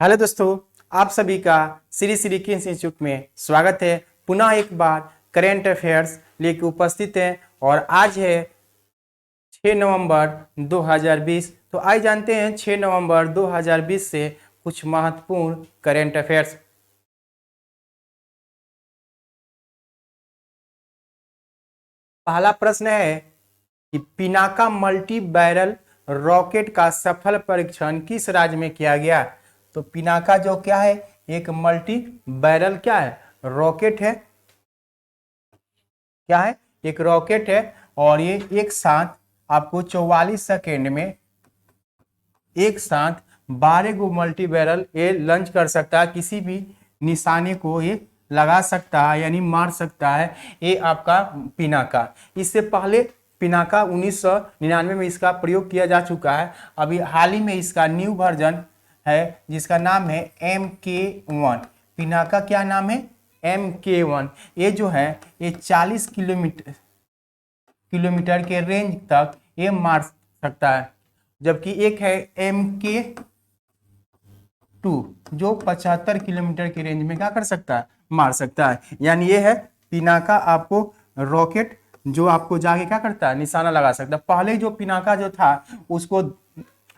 Hello दोस्तों, आप सभी का श्री श्री किंग्स इंस्टीट्यूट में स्वागत है। पुनः एक बार करेंट अफेयर्स लेके उपस्थित हैं और आज है 6 नवंबर 2020। तो आइए जानते हैं 6 नवंबर 2020 से कुछ महत्वपूर्ण करेंट अफेयर्स। पहला प्रश्न है कि पिनाका मल्टी बैरल रॉकेट का सफल परीक्षण किस राज्य में किया गया। तो पिनाका जो क्या है, एक मल्टी बैरल क्या है, रॉकेट है। क्या है, एक रॉकेट है और ये एक साथ आपको 44 सेकेंड में एक साथ 12 गो मल्टी बैरल ये लॉन्च कर सकता है। किसी भी निशाने को ये लगा सकता है यानी मार सकता है। ये आपका पिनाका। इससे पहले पिनाका 1999 में इसका प्रयोग किया जा चुका है। अभी हाल ही में इसका न्यू वर्जन है जिसका नाम है MK1। पिनाका क्या नाम है, MK1। ये जो है ये 40 किलोमीटर के रेंज तक ये मार सकता है, जबकि एक है MK2 जो 75 किलोमीटर की रेंज में क्या कर सकता है, मार सकता है। यानी ये है पिनाका आपको रॉकेट जो आपको जाके क्या करता है, निशाना लगा सकता है। पहले जो पिनाका जो था उसको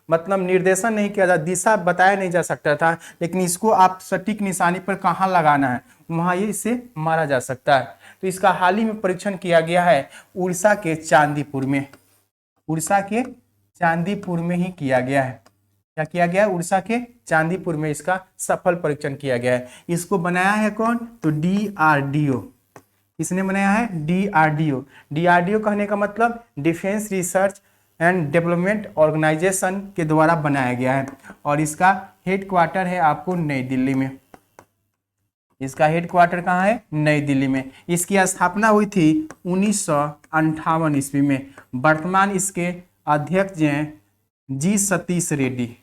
मतलब निर्देशन नहीं किया जा, दिशा बताया नहीं जा सकता था, लेकिन इसको आप सटीक निशाने पर कहाँ लगाना है वहां ये इसे मारा जा सकता है। तो इसका हाल ही में परीक्षण किया गया है उड़ीसा के चांदीपुर में। उड़ीसा के चांदीपुर में ही किया गया है। क्या किया गया है, उड़ीसा के चांदीपुर में इसका सफल परीक्षण किया गया है। इसको बनाया है कौन, तो DRDO। इसने बनाया है DRDO। DRDO कहने का मतलब defence research and development organisation के द्वारा बनाया गया है और इसका हेडक्वार्टर है आपको नई दिल्ली में। इसका हेडक्वार्टर कहाँ है, नई दिल्ली में। इसकी स्थापना हुई थी 1958 ईस्वी में। वर्तमान इसके अध्यक्ष हैं जी सतीश रेड्डी।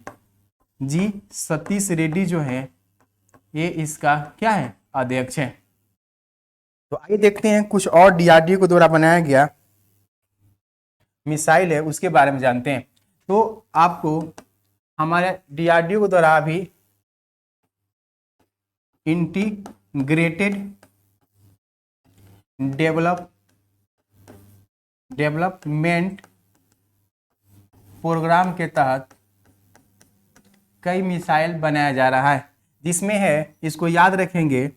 जी सतीश रेड्डी जो है ये इसका क्या है, अध्यक्ष है। तो आइए देखते हैं कुछ और DRDO के द्वारा बनाया गया मिसाइल है उसके बारे में जानते हैं। तो आपको हमारे DRDO के द्वारा अभी इंटीग्रेटेड डेवलपमेंट प्रोग्राम के तहत कई मिसाइल बनाया जा रहा है, जिसमें है, इसको याद रखेंगे,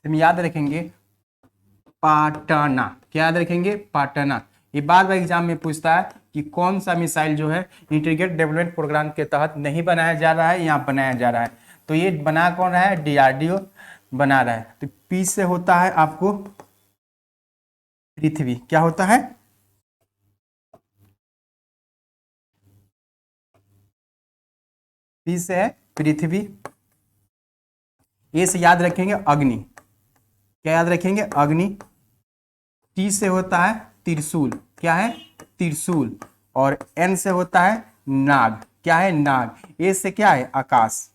याद रखेंगे पाटना। क्या याद रखेंगे, पाटना। ये बार बार एग्जाम में पूछता है कि कौन सा मिसाइल जो है इंटीग्रेटेड डेवलपमेंट प्रोग्राम के तहत नहीं बनाया जा रहा है या बनाया जा रहा है। तो ये बना कौन रहा है, DRDO बना रहा है। तो P से होता है आपको पृथ्वी। क्या होता है, P से है पृथ्वी। A से याद रखेंगे अग्नि। क्या याद रखेंगे, अग्नि। T से होता है त्रिशूल। क्या है, त्रिशूल। और N से होता है नाग। क्या है, नाग। A से क्या है, आकाश।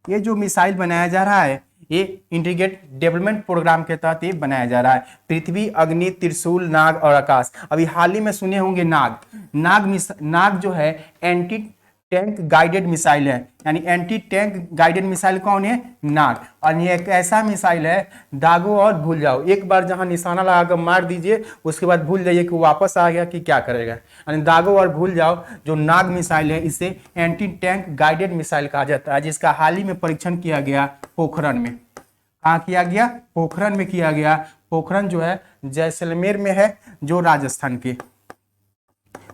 ये जो मिसाइल बनाया जा रहा है ये इंटीग्रेटेड डेवलपमेंट प्रोग्राम के तहत ये बनाया जा रहा है। पृथ्वी, अग्नि, त्रिशूल, नाग और आकाश। अभी हाल ही में सुने होंगे नाग जो है एंटी टैंक गाइडेड मिसाइल है। यानी एंटी टैंक गाइडेड मिसाइल कौन है, नाग। और ये एक ऐसा मिसाइल है, दागो और भूल जाओ। एक बार जहां निशाना लगाकर मार दीजिए उसके बाद भूल जाइए कि वापस आ गया कि क्या करेगा। यानी दागो और भूल जाओ जो नाग मिसाइल है इसे एंटी टैंक गाइडेड मिसाइल कहा जाता है, जिसका हाल ही में परीक्षण किया गया पोखरण में। कहाँ किया गया, पोखरण में किया गया। पोखरण जो है जैसलमेर में है, जो राजस्थान के।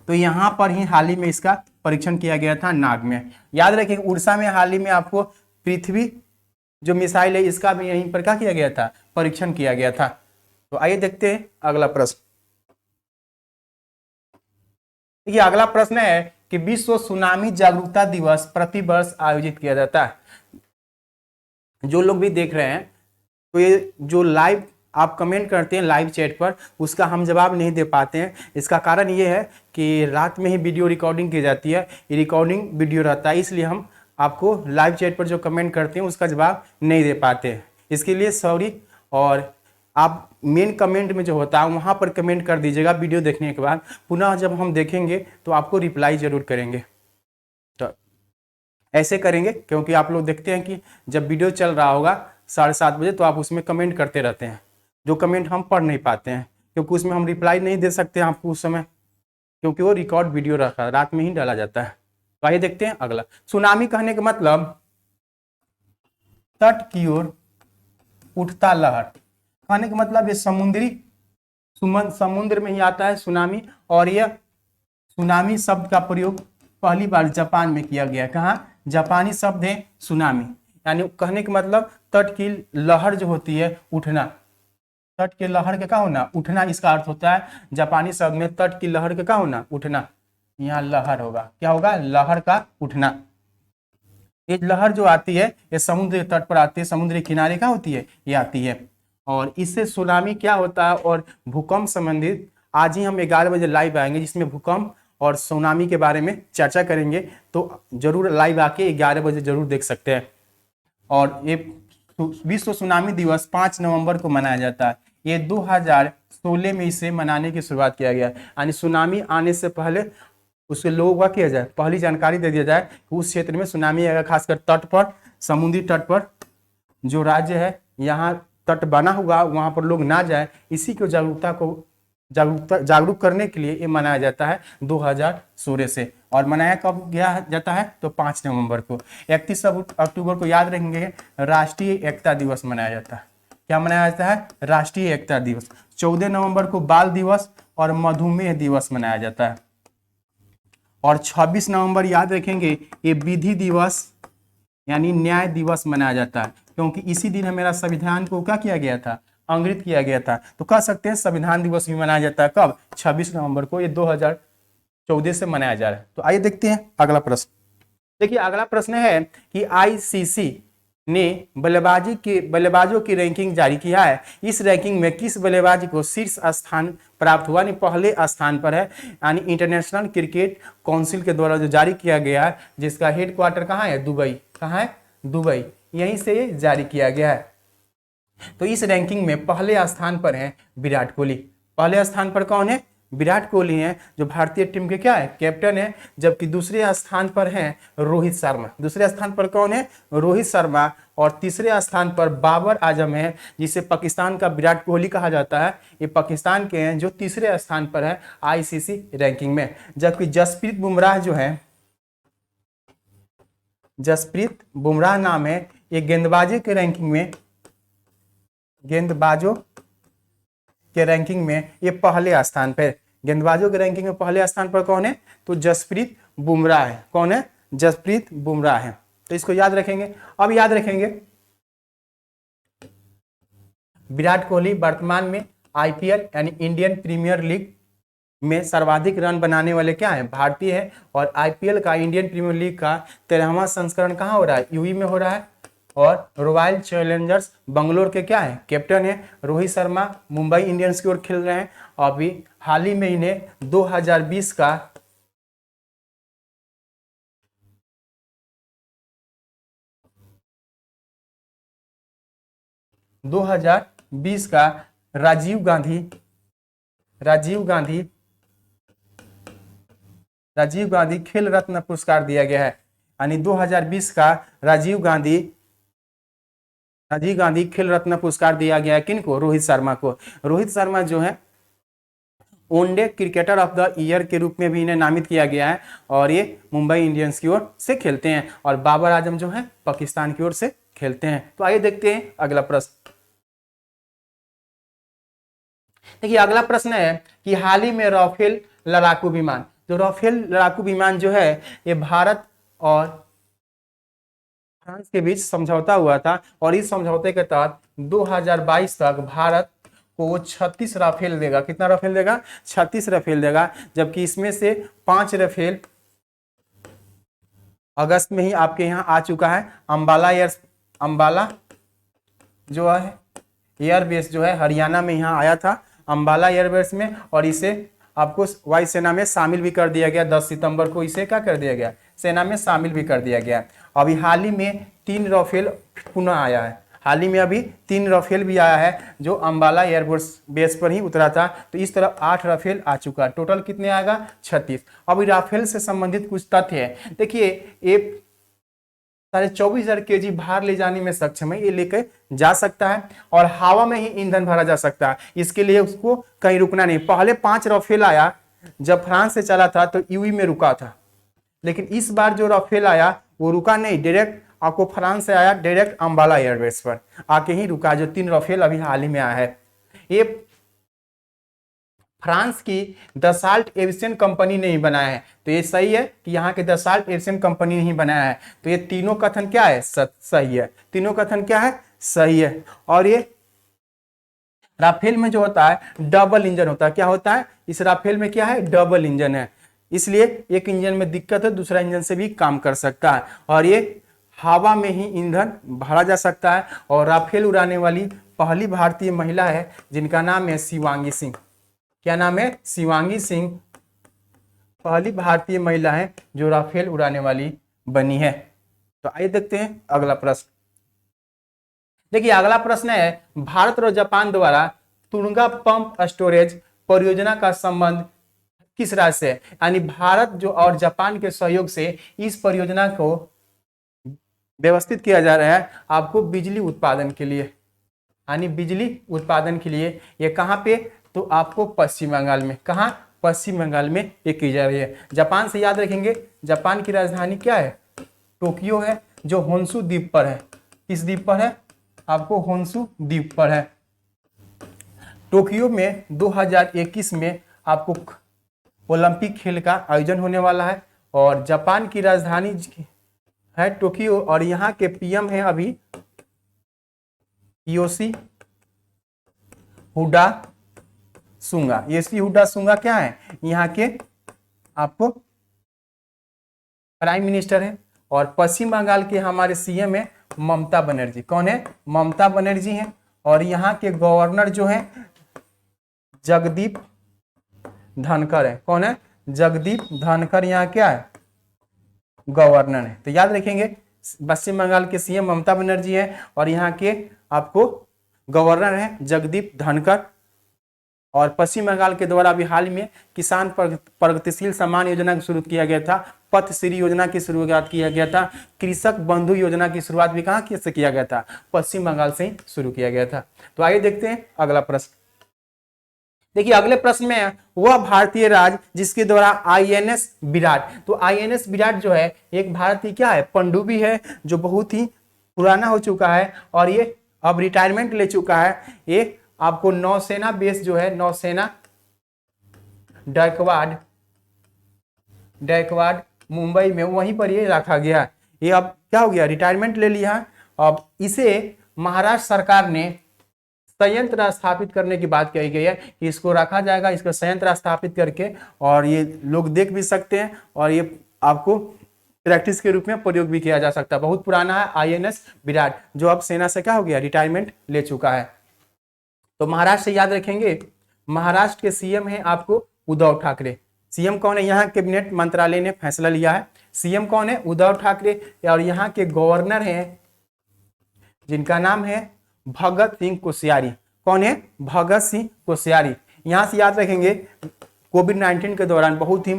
तो यहां पर ही हाल ही में इसका परीक्षण किया गया था, नाग में। याद रखें उड़ीसा में हाल ही में आपको पृथ्वी जो मिसाइल है इसका भी यहीं पर क्या किया गया था, परीक्षण किया गया था। तो आइए देखते हैं अगला प्रश्न। देखिए अगला प्रश्न है कि विश्व सुनामी जागरूकता दिवस प्रति वर्ष आयोजित किया जाता है। जो लोग भी देख रहे हैं तो ये जो लाइव आप कमेंट करते हैं लाइव चैट पर, उसका हम जवाब नहीं दे पाते हैं। इसका कारण ये है कि रात में ही वीडियो रिकॉर्डिंग की जाती है, ये रिकॉर्डिंग वीडियो रहता है, इसलिए हम आपको लाइव चैट पर जो कमेंट करते हैं उसका जवाब नहीं दे पाते हैं। इसके लिए सॉरी। और आप मेन कमेंट में जो होता है वहाँ पर कमेंट कर दीजिएगा वीडियो देखने के बाद। पुनः जब हम देखेंगे तो आपको रिप्लाई जरूर करेंगे। तो ऐसे करेंगे क्योंकि आप लोग देखते हैं कि जब वीडियो चल रहा होगा 7:30 बजे तो आप उसमें कमेंट करते रहते हैं, जो कमेंट हम पढ़ नहीं पाते हैं क्योंकि उसमें हम रिप्लाई नहीं दे सकते हैं आपको उस समय, क्योंकि वो रिकॉर्ड वीडियो रखा रात में ही डाला जाता है। तो आइए देखते हैं अगला। सुनामी कहने का मतलब तट की ओर उठता लहर, कहने का मतलब ये समुद्र में ही आता है सुनामी। और यह सुनामी शब्द का प्रयोग पहली बार जापान में किया गया। कहाँ? जापानी शब्द है सुनामी, यानी कहने का मतलब तट की लहर जो होती है उठना, तट के लहर का क्या होना? उठना, इसका अर्थ होता है जापानी शब्द में तट की लहर का क्या होना? उठना। यहाँ लहर होगा, क्या होगा? लहर का उठना। ये लहर जो आती है ये समुद्र के तट पर आती है, समुद्र के किनारे का होती है, ये आती है। और इससे सुनामी क्या होता है और भूकंप संबंधित आज ही हम 11 बजे लाइव आएंगे जिसमें भूकंप और सुनामी के बारे में चर्चा करेंगे। तो जरूर लाइव आके 11 बजे जरूर देख सकते हैं। और ये विश्व सुनामी दिवस 5 नवंबर को मनाया जाता है। ये 2016 में इसे मनाने की शुरुआत किया गया, यानी सुनामी आने से पहले उसके लोगों का किया जाए, पहली जानकारी दे दिया जाए कि उस क्षेत्र में सुनामी आएगा, खासकर तट पर, समुद्री तट पर जो राज्य है यहाँ तट बना हुआ वहां पर लोग ना जाए, इसी को जागरूक करने के लिए ये मनाया जाता है 2016 से। और मनाया कब गया जाता है? तो 5 नवंबर को। 31 अक्टूबर को याद रखेंगे राष्ट्रीय एकता दिवस मनाया जाता है। क्या मनाया जाता है? राष्ट्रीय एकता दिवस। 14 नवंबर को बाल दिवस और मधुमेह दिवस मनाया जाता है। और 26 नवंबर याद रखेंगे ये विधि दिवस यानी न्याय दिवस मनाया जाता है, क्योंकि इसी दिन हमारा संविधान को क्या किया गया था? अंग्रित किया गया था। तो कह सकते हैं संविधान दिवस भी मनाया जाता है कब? 26 नवंबर को। ये 2014 से मनाया जा रहा है। तो आइए देखते हैं अगला प्रश्न। देखिए अगला प्रश्न है कि आईसीसी ने बल्लेबाजों की रैंकिंग जारी किया है। इस रैंकिंग में किस बल्लेबाज को शीर्ष स्थान प्राप्त हुआ? नहीं, पहले स्थान पर है, यानी इंटरनेशनल क्रिकेट काउंसिल के द्वारा जो जारी किया गया है, जिसका हेडक्वार्टर कहाँ है? दुबई। कहाँ है? दुबई। यहीं से ये जारी किया गया है। तो इस रैंकिंग में पहले स्थान पर है विराट कोहली। पहले स्थान पर कौन है? विराट कोहली हैं, जो भारतीय टीम के क्या है? कैप्टन है। जबकि दूसरे स्थान पर हैं रोहित शर्मा। दूसरे स्थान पर कौन है? रोहित शर्मा। और तीसरे स्थान पर बाबर आजम है, जिसे पाकिस्तान का विराट कोहली कहा जाता है। ये पाकिस्तान के हैं जो तीसरे स्थान पर है आईसीसी रैंकिंग में। जबकि जसप्रीत बुमराह जो है, जसप्रीत बुमराह नाम है, ये गेंदबाजी के रैंकिंग में, गेंदबाजों के रैंकिंग में ये पहले स्थान पर। गेंदबाजों के रैंकिंग में पहले स्थान पर कौन है? तो जसप्रीत बुमराह है। कौन है? जसप्रीत बुमराह है। तो इसको याद रखेंगे। अब याद रखेंगे विराट कोहली वर्तमान में आईपीएल यानी इंडियन प्रीमियर लीग में सर्वाधिक रन बनाने वाले क्या है? भारतीय है। और आईपीएल का, इंडियन प्रीमियर लीग का 13वां संस्करण कहाँ हो रहा है? यूएई में हो रहा है। और रॉयल चैलेंजर्स बंगलोर के क्या है? कैप्टन है रोहित शर्मा, मुंबई इंडियंस की ओर खेल रहे हैं। अभी हाल ही में इन्हें 2020 का राजीव गांधी खेल रत्न पुरस्कार दिया गया है। यानी 2020 का राजीव गांधी खेल रत्न पुरस्कार दिया गया है। किनको? रोहित शर्मा को। रोहित शर्मा जो है one day cricketer of the year के रूप में भी इन्हें नामित किया गया है। और ये मुंबई इंडियंस की ओर से खेलते हैं। और बाबर आजम जो है पाकिस्तान की ओर से खेलते हैं। तो आइए देखते हैं अगला प्रश्न। देखिए अगला प्रश्न है कि हाल ही में राफेल लड़ाकू विमान, जो राफेल लड़ाकू विमान जो है ये भारत और फ्रांस के बीच समझौता हुआ था। और इस समझौते के तहत 2022 तक भारत को वो 36 राफेल देगा। कितना राफेल देगा? 36 राफेल देगा। जबकि इसमें से 5 राफेल अगस्त में ही आपके यहाँ आ चुका है। अंबाला जो है एयरबेस जो है हरियाणा में यहाँ आया था, अंबाला एयरबेस में। और इसे आपको वायुसेना में शामिल भी कर दिया गया। 10 सितंबर को इसे क्या कर दिया गया? सेना में शामिल भी कर दिया गया। अभी हाल ही में 3 राफेल पुनः आया है। हाल ही में अभी 3 राफेल भी आया है जो अंबाला एयरफोर्स बेस पर ही उतरा था। तो इस तरह 8 राफेल आ चुका है। टोटल कितने आएगा? 36। अब राफेल से संबंधित कुछ तथ्य है। देखिए ये 24,500 kg भार ले जाने में सक्षम है, ये लेकर जा सकता है और हवा में ही ईंधन भरा जा सकता है। इसके लिए उसको कहीं रुकना नहीं। पहले 5 राफेल आया जब फ्रांस से चला था तो यूई में रुका था, लेकिन इस बार जो राफेल आया वो रुका नहीं, डायरेक्ट आपको फ्रांस से आया, डायरेक्ट अंबाला एयरबेस पर आके ही रुका। जो 3 राफेल अभी हाल ही में आया है, ये फ्रांस की दसाल्ट एविएशन कंपनी ने ही बनाया है। तो ये सही है कि यहाँ के दसाल्ट एविएशन कंपनी ने ही बनाया है। तो ये तीनों कथन क्या है? सही है। तीनों कथन क्या है? सही है। और ये राफेल में जो होता है डबल इंजन होता है। क्या होता है? इस राफेल में क्या है? डबल इंजन है, इसलिए एक इंजन में दिक्कत है, दूसरा इंजन से भी काम कर सकता है। और ये हवा में ही ईंधन भरा जा सकता है। और राफेल उड़ाने वाली पहली भारतीय महिला है जिनका नाम है शिवांगी सिंह। क्या नाम है? शिवांगी सिंह पहली भारतीय महिला है जो राफेल उड़ाने वाली बनी है। तो आइए देखते हैं अगला प्रश्न। देखिए अगला प्रश्न है, भारत और जापान द्वारा तुंगा पंप स्टोरेज परियोजना का संबंध किस राज्य से है? यानी भारत जो और जापान के सहयोग से इस परियोजना को व्यवस्थित किया जा रहा है आपको बिजली उत्पादन के लिए, यानी बिजली उत्पादन के लिए। ये कहाँ पे? तो आपको पश्चिम बंगाल में। कहाँ? पश्चिम बंगाल में ये की जा रही है। जापान से याद रखेंगे, जापान की राजधानी क्या है? टोक्यो है, जो होन्शु द्वीप पर है। किस द्वीप पर है? आपको होन्शु द्वीप पर है। टोक्यो में 2021 में आपको ओलंपिक खेल का आयोजन होने वाला है और जापान की राजधानी है टोक्यो और यहाँ के पीएम है अभी योशिहिडे सुगा। योशिहिडे सुगा क्या है? यहाँ के आपको प्राइम मिनिस्टर है। और पश्चिम बंगाल के हमारे सीएम है ममता बनर्जी। कौन है? ममता बनर्जी है। और यहाँ के गवर्नर जो है जगदीप धनखड़ है। कौन है? जगदीप धनखड़ यहाँ क्या है? गवर्नर है। तो याद रखेंगे पश्चिम बंगाल के सीएम ममता बनर्जी है और यहाँ के आपको गवर्नर है जगदीप धनखड़। और पश्चिम बंगाल के द्वारा अभी हाल में किसान प्रगतिशील सम्मान योजना शुरू किया गया था, पथश्री योजना की शुरुआत किया गया था, कृषक बंधु योजना की शुरुआत भी कहाँ से किया गया था? पश्चिम बंगाल से ही शुरू किया गया था। तो आइए देखते हैं अगला प्रश्न। देखिए अगले प्रश्न में वह भारतीय राज्य जिसके द्वारा आईएनएस विराट, तो आईएनएस विराट जो है एक भारतीय क्या है? पनडुब्बी है जो बहुत ही पुराना हो चुका है और ये अब रिटायरमेंट ले चुका है। ये आपको नौसेना बेस जो है नौसेना गायकवाड़ मुंबई में वहीं पर ये रखा गया। ये अब क्या हो गया? रिटायरमेंट ले लिया। अब इसे महाराष्ट्र सरकार ने संयंत्र स्थापित करने की बात कही गई है कि इसको रखा जाएगा, इसका संयंत्र स्थापित करके, और ये लोग देख भी सकते हैं और ये आपको प्रैक्टिस के रूप में प्रयोग भी किया जा सकता है। बहुत पुराना है आईएनएस विराट जो अब सेना से क्या हो गया? रिटायरमेंट ले चुका है। तो महाराष्ट्र से याद रखेंगे, महाराष्ट्र के सीएम है आपको उद्धव ठाकरे। सीएम कौन है? यहाँ कैबिनेट मंत्रालय ने फैसला लिया है। सीएम कौन है? उद्धव ठाकरे। और यहाँ के गवर्नर हैं जिनका नाम है भगत सिंह कोश्यारी। कौन है? भगत सिंह कोश्यारी। यहां से याद रखेंगे कोविड-19 के दौरान बहुत ही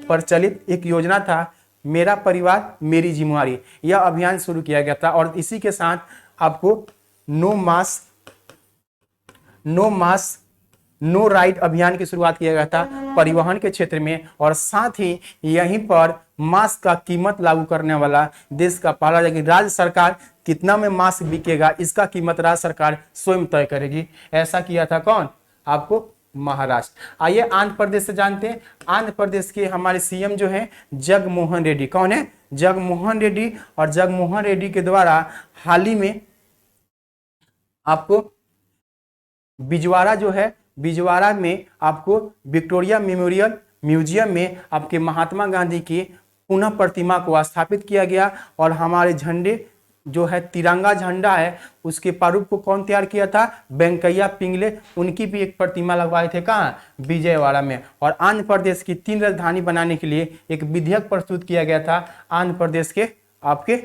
प्रचलित एक योजना था मेरा परिवार मेरी जिम्मेवारी। यह अभियान शुरू किया गया था और इसी के साथ आपको नो मास्क नो राइड अभियान की शुरुआत किया गया था परिवहन के क्षेत्र में। और साथ ही यहीं पर मास्क का कीमत लागू करने वाला देश का पहला जगह। राज्य सरकार कितना में मास्क बिकेगा इसका कीमत राज्य सरकार स्वयं तय करेगी। ऐसा किया था कौन? आपको महाराष्ट्र। आइए आंध्र प्रदेश से जानते हैं। आंध्र प्रदेश के हमारे सीएम जो है जगनमोहन रेड्डी। कौन है? जगनमोहन रेड्डी। और जगनमोहन रेड्डी के द्वारा हाल ही में आपको बिजवाड़ा जो है, बिजवाड़ा में आपको विक्टोरिया मेमोरियल म्यूजियम में आपके महात्मा गांधी की पुनः प्रतिमा को स्थापित किया गया। और हमारे झंडे जो है तिरंगा झंडा है उसके प्रारूप को कौन तैयार किया था? वेंकैया पिंगले। उनकी भी एक प्रतिमा लगवाए थे। कहाँ? विजयवाड़ा में। और आंध्र प्रदेश की 3 राजधानी बनाने के लिए एक विधेयक प्रस्तुत किया गया था आंध्र प्रदेश के आपके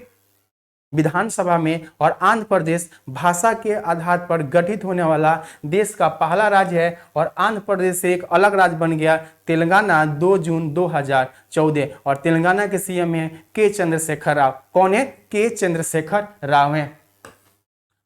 विधानसभा में और आंध्र प्रदेश भाषा के आधार पर गठित होने वाला देश का पहला राज्य है और आंध्र प्रदेश से एक अलग राज्य बन गया तेलंगाना 2 जून 2014 और तेलंगाना के सीएम है के चंद्रशेखर राव। कौन है? के चंद्रशेखर राव हैं।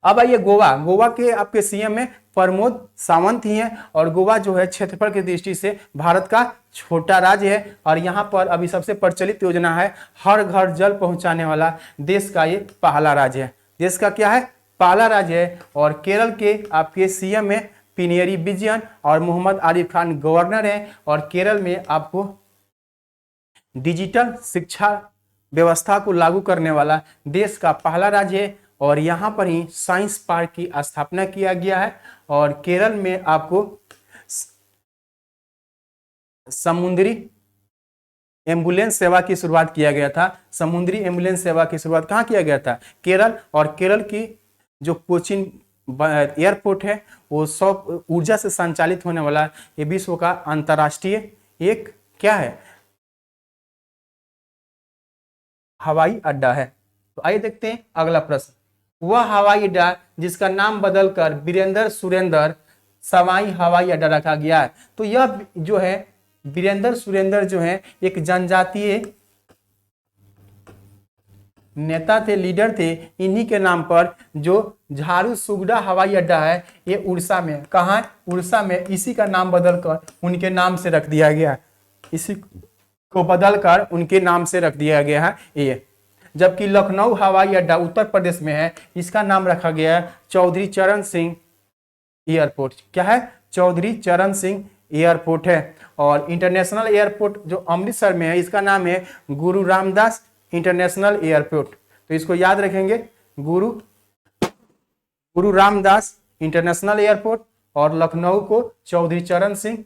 अब आइए गोवा। गोवा के आपके सीएम में प्रमोद सावंत ही हैं और गोवा जो है क्षेत्रफल की दृष्टि से भारत का छोटा राज्य है और यहाँ पर अभी सबसे प्रचलित योजना है हर घर जल पहुंचाने वाला देश का ये पहला राज्य है। देश का क्या है? पहला राज्य है। और केरल के आपके सीएम में पिनेरी विजयन और मोहम्मद आरिफ खान गवर्नर हैं और केरल में आपको डिजिटल शिक्षा व्यवस्था को लागू करने वाला देश का पहला राज्य है और यहाँ पर ही साइंस पार्क की स्थापना किया गया है और केरल में आपको समुद्री एम्बुलेंस सेवा की शुरुआत किया गया था। समुद्री एम्बुलेंस सेवा की शुरुआत कहाँ किया गया था? केरल। और केरल की जो कोचिन एयरपोर्ट है वो सौर ऊर्जा से संचालित होने वाला ये विश्व का अंतर्राष्ट्रीय एक क्या है? हवाई अड्डा है। तो आइए देखते हैं अगला प्रश्न। वह हवाई अड्डा जिसका नाम बदलकर वीरेंद्र सुरेंद्र सवाई हवाई अड्डा रखा गया है। तो यह जो है वीरेंद्र सुरेंद्र जो है एक जनजातीय नेता थे, लीडर थे। इन्हीं के नाम पर जो झारसुगुडा हवाई अड्डा है ये उड़ीसा में, कहाँ है? उड़ीसा में। इसी का नाम बदलकर उनके नाम से रख दिया गया, इसी को बदलकर उनके नाम से रख दिया गया है ये। जबकि लखनऊ हवाई अड्डा उत्तर प्रदेश में है, इसका नाम रखा गया है चौधरी चरण सिंह एयरपोर्ट। क्या है? चौधरी चरण सिंह एयरपोर्ट है। और इंटरनेशनल एयरपोर्ट जो अमृतसर में है इसका नाम है गुरु रामदास इंटरनेशनल एयरपोर्ट। तो इसको याद रखेंगे, गुरु रामदास इंटरनेशनल एयरपोर्ट और लखनऊ को चौधरी चरण सिंह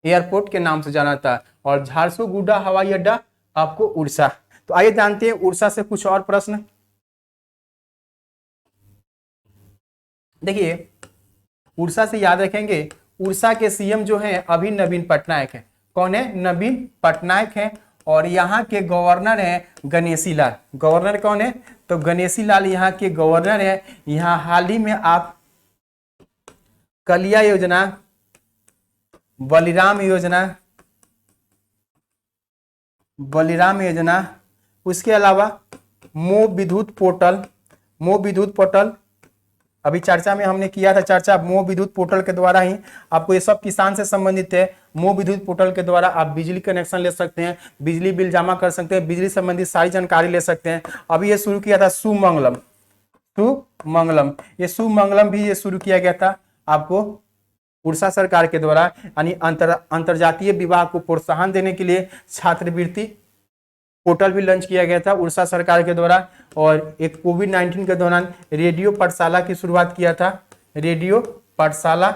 एयरपोर्ट के नाम से जाना था। और झारसुगुडा हवाई अड्डा आपको उड़ीसा। तो आइए जानते हैं उड़ीसा से कुछ और प्रश्न। देखिए उड़ीसा से याद रखेंगे, उड़ीसा के सीएम जो हैं अभी नवीन पटनायक हैं। कौन है? नवीन पटनायक हैं। और यहाँ के गवर्नर हैं गणेशी लाल। गवर्नर कौन है? तो गणेशी लाल यहाँ के गवर्नर हैं। यहाँ हाल ही में आप कलिया योजना, बलिराम योजना, उसके अलावा मो विद्युत पोर्टल अभी चर्चा में हमने किया था चर्चा। मो विद्युत पोर्टल के द्वारा ही आपको ये सब किसान से संबंधित है। मो विद्युत पोर्टल के द्वारा आप बिजली कनेक्शन ले सकते हैं, बिजली बिल जमा कर सकते हैं, बिजली संबंधित सारी जानकारी ले सकते हैं। अभी ये शुरू किया था सुमंगलम। ये सुमंगलम भी ये शुरू किया गया था आपको उड़ीसा सरकार के द्वारा, यानी अंतरजातीय विवाह को प्रोत्साहन देने के लिए छात्रवृत्ति पोर्टल भी लॉन्च किया गया था उड़ीसा सरकार के द्वारा। और एक कोविड-19 के दौरान रेडियो पाठशाला की शुरुआत किया था। रेडियो पाठशाला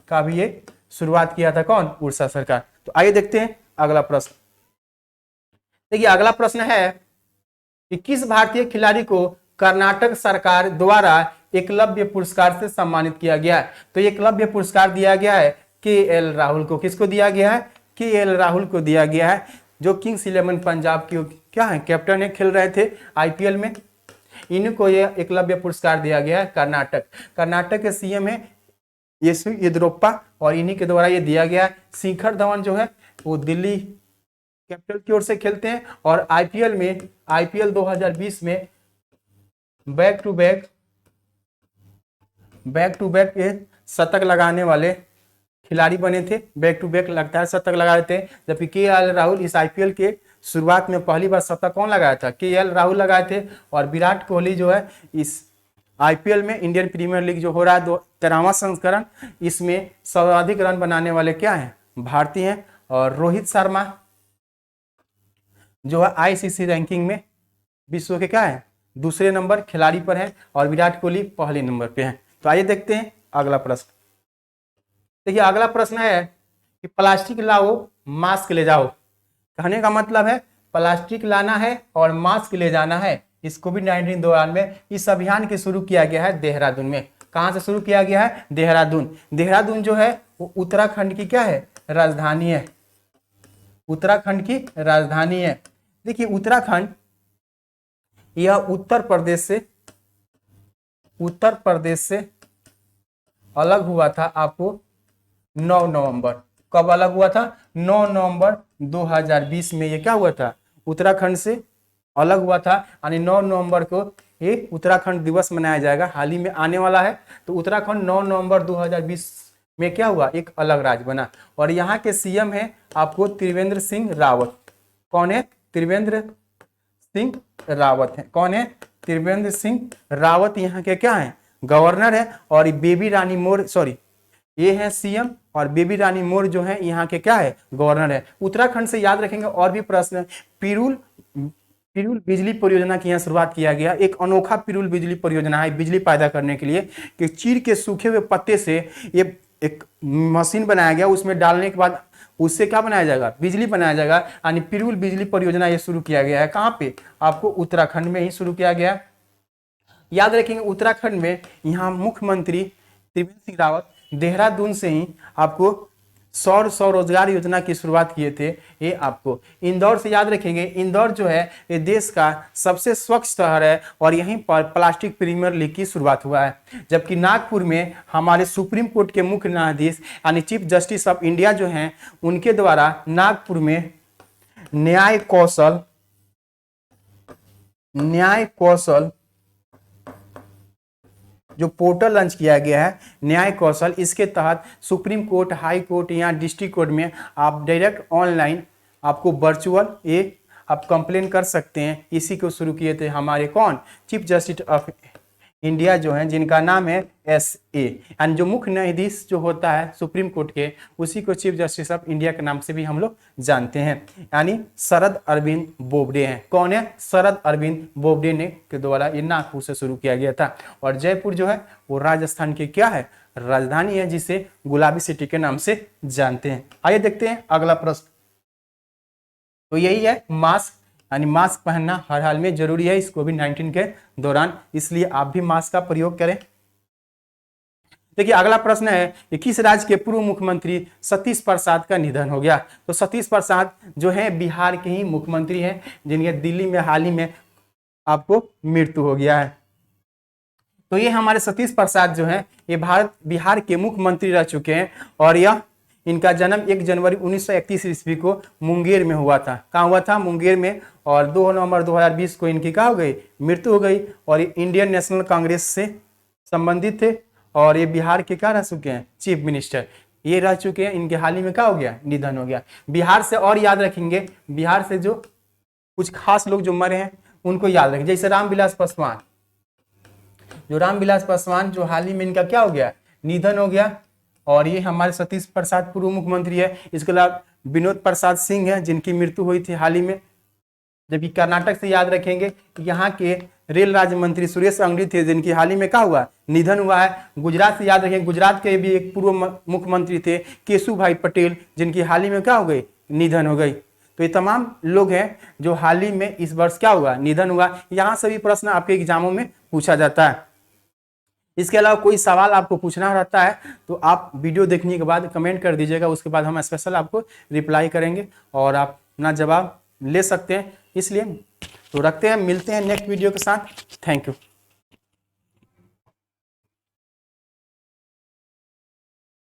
का भी ये शुरुआत किया था कौन? उड़ीसा सरकार। तो आइए देखते हैं अगला प्रश्न। देखिए अगला प्रश्न है कि किस भारतीय खिलाड़ी को कर्नाटक सरकार द्वारा एकलव्य पुरस्कार से सम्मानित किया गया है? तो एकलव्य पुरस्कार दिया गया है KL राहुल को। किसको दिया गया है? KL राहुल को दिया गया है, जो किंग्स 11 पंजाब की क्या है कैप्टन है, खेल रहे थे IPL में। इनको ये एकलव्य पुरस्कार दिया गया है कर्नाटक के सीएम है येदियुरप्पा और इन्हीं के द्वारा ये दिया गया है। शिखर धवन जो है वो दिल्ली कैपिटल की ओर से खेलते हैं और IPL 2020 में बैक टू बैक ये शतक लगाने वाले खिलाड़ी बने थे। बैक टू बैक लगातार शतक लगाए थे। जबकि KL राहुल इस IPL के शुरुआत में पहली बार शतक कौन लगाया था? KL राहुल लगाए थे। और विराट कोहली जो है इस IPL में इंडियन प्रीमियर लीग जो हो रहा है 13वां संस्करण, इसमें सर्वाधिक रन बनाने वाले क्या हैं? भारतीय हैं। और रोहित शर्मा जो है ICC रैंकिंग में विश्व के क्या है? दूसरे नंबर खिलाड़ी पर है और विराट कोहली पहले नंबर पे है। तो आइए देखते हैं अगला प्रश्न। देखिए अगला प्रश्न है कि प्लास्टिक लाओ मास्क ले जाओ। कहने का मतलब है प्लास्टिक लाना है और मास्क ले जाना है। इस कोविड-19 दौरान में इस अभियान के शुरू किया गया है देहरादून में। कहां से शुरू किया गया है? देहरादून जो है वो उत्तराखंड की क्या है? राजधानी है। उत्तराखंड की राजधानी है। देखिए उत्तराखंड यह उत्तर प्रदेश से अलग हुआ था आपको 9 नवंबर। कब अलग हुआ था? 9 नवंबर 2020 में ये क्या हुआ था? उत्तराखंड से अलग हुआ था। यानी 9 नवंबर को ये उत्तराखंड दिवस मनाया जाएगा, हाल ही में आने वाला है। तो उत्तराखंड 9 नवंबर 2020 में क्या हुआ? एक अलग राज्य बना। और यहाँ के सीएम है आपको त्रिवेंद्र सिंह रावत। कौन है? त्रिवेंद्र सिंह रावत है। कौन है? त्रिवेंद्र सिंह रावत यहाँ के क्या है? गवर्नर है। और बेबी रानी मौर्य, सॉरी, ये है सीएम और बेबी रानी मौर्य जो है यहाँ के क्या है? गवर्नर है। उत्तराखंड से याद रखेंगे और भी प्रश्न। पिरूल बिजली परियोजना की यहाँ शुरुआत किया गया। एक अनोखा पिरूल बिजली परियोजना है बिजली पैदा करने के लिए, कि चीड़ के सूखे हुए पत्ते से ये एक मशीन बनाया गया, उसमें डालने के बाद उससे क्या बनाया जाएगा? बिजली बनाया जाएगा। यानी पिरूल बिजली परियोजना ये शुरू किया गया है। कहाँ पे? आपको उत्तराखंड में ही शुरू किया गया। याद रखेंगे उत्तराखंड में यहाँ मुख्यमंत्री त्रिवेंद्र सिंह रावत देहरादून से ही आपको सौर स्वरोजगार योजना की शुरुआत किए थे। ये आपको इंदौर से याद रखेंगे। इंदौर जो है ये देश का सबसे स्वच्छ शहर है और यहीं पर प्लास्टिक प्रीमियर लीग की शुरुआत हुआ है। जबकि नागपुर में हमारे सुप्रीम कोर्ट के मुख्य न्यायाधीश यानी चीफ जस्टिस ऑफ इंडिया जो हैं, उनके द्वारा नागपुर में न्याय कौशल जो पोर्टल लॉन्च किया गया है, न्याय कौशल, इसके तहत सुप्रीम कोर्ट, हाई कोर्ट या डिस्ट्रिक्ट कोर्ट में आप डायरेक्ट ऑनलाइन आपको वर्चुअल ये आप कंप्लेन कर सकते हैं। इसी को शुरू किए थे हमारे कौन? चीफ जस्टिस ऑफ इंडिया जो हैं, जिनका नाम है SA। एंड जो मुख्य न्यायाधीश जो होता है सुप्रीम कोर्ट के, उसी को चीफ जस्टिस ऑफ इंडिया के नाम से भी हम लोग जानते हैं। यानी शरद अरविंद बोबडे हैं। कौन है? शरद अरविंद बोबडे ने के द्वारा ये नागपुर से शुरू किया गया था। और जयपुर जो है वो राजस्थान की क्या है? राजधानी है, जिसे गुलाबी सिटी के नाम से जानते हैं। आइए देखते हैं अगला प्रश्न। तो यही है मास्क, यानी मास्क पहनना हर हाल में जरूरी है इस कोविड-19 के दौरान, इसलिए आप भी मास्क का प्रयोग करें। देखिए अगला प्रश्न है कि किस राज्य के पूर्व मुख्यमंत्री सतीश प्रसाद का निधन हो गया? तो सतीश प्रसाद जो है बिहार के ही मुख्यमंत्री हैं, जिनके दिल्ली में हाल ही में आपको मृत्यु हो गया है। तो ये हमारे सतीश प्रसाद जो है ये बिहार के मुख्यमंत्री रह चुके हैं। और यह इनका जन्म 1 जनवरी 1931 ईस्वी को मुंगेर में हुआ था। कहाँ हुआ था? मुंगेर में। और 2 नवंबर 2020 को इनकी क्या हो गई? मृत्यु हो गई। और ये इंडियन नेशनल कांग्रेस से संबंधित थे और ये बिहार के क्या रह चुके हैं? चीफ मिनिस्टर ये रह चुके हैं। इनके हाल ही में क्या हो गया? निधन हो गया। बिहार से और याद रखेंगे, बिहार से जो कुछ खास लोग जो मरे हैं उनको याद रखें, जैसे रामविलास पासवान। जो रामविलास पासवान जो हाल ही में इनका क्या हो गया? निधन हो गया। और ये हमारे सतीश प्रसाद पूर्व मुख्यमंत्री है। इसके अलावा विनोद प्रसाद सिंह है, जिनकी मृत्यु हुई थी हाल ही में। जबकि कर्नाटक से याद रखेंगे यहाँ के रेल राज्य मंत्री सुरेश अंगड़ी थे, जिनकी हाल ही में क्या हुआ? निधन हुआ है। गुजरात से याद रखेंगे, गुजरात के भी एक पूर्व मुख्यमंत्री थे केशुभाई पटेल, जिनकी हाल ही में क्या हो गई? निधन हो गई। तो ये तमाम लोग हैं जो हाल ही में इस वर्ष क्या हुआ? निधन हुआ। यहाँ से भी प्रश्न आपके एग्जामों में पूछा जाता है। इसके अलावा कोई सवाल आपको पूछना रहता है तो आप वीडियो देखने के बाद कमेंट कर दीजिएगा, उसके बाद हम स्पेशल आपको रिप्लाई करेंगे और आप अपना जवाब ले सकते हैं। इसलिए तो रखते हैं, मिलते हैं नेक्स्ट वीडियो के साथ। Thank you.